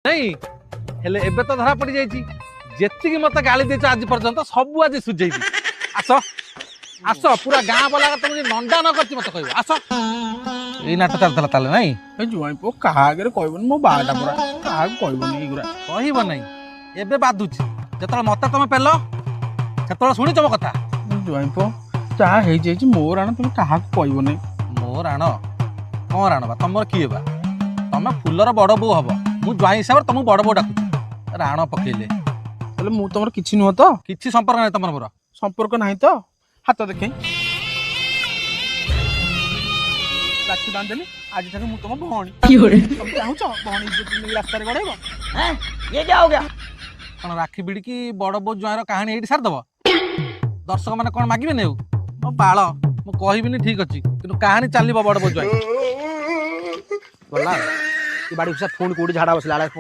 नहीं हेले एबे तो धरा पड़ जाई जेतिकी मते गाली देछ आज पर्यंत सब आज सुझेई आस आस पूरा गाँ वाला तुम नंदा न करछि मते कहबो आस ए नाट चलतला ताले नहीं ए जुआई पो कहा आगे कहबन मो बाटा पूरा कहा कहबन एगुरा कहबो नहीं एबे बादुछि जतल मते तमे पेलो सेतल सुनि तम कथा जुआई पो चा हे जेछि मोर आण तुम कहा कहबो नहीं मोर आण कोन आण बा तमर किए बा तमे फुलर बड़ बो हबो मु ज्वाई हिसाब तुम बड़ बो डाकुछि राण पकेले ताले मु तमर किछि नुह तो किछि संपर्क नै तमर मोर संपर्क नाही तो हाथ देखे राखी बांधली आज ठाकु मु तुम भौणी तुम चाहूछ भौणी इज्जत रास्ता रे गड़ेबो हैं ये क्या हो गया? कौन राखी बिड़ी की बड़ बो ज्वाइर कहानी एठी सार दबो दर्शक माने कोन मागिबे नेउ मो बाळ मु कहबिनी ठीक अछि किंतु कहानी चलिबो बड़ बो ज्वाइर बोला ये बाड़ी से फोन कोडी झाड़ा बसला फोन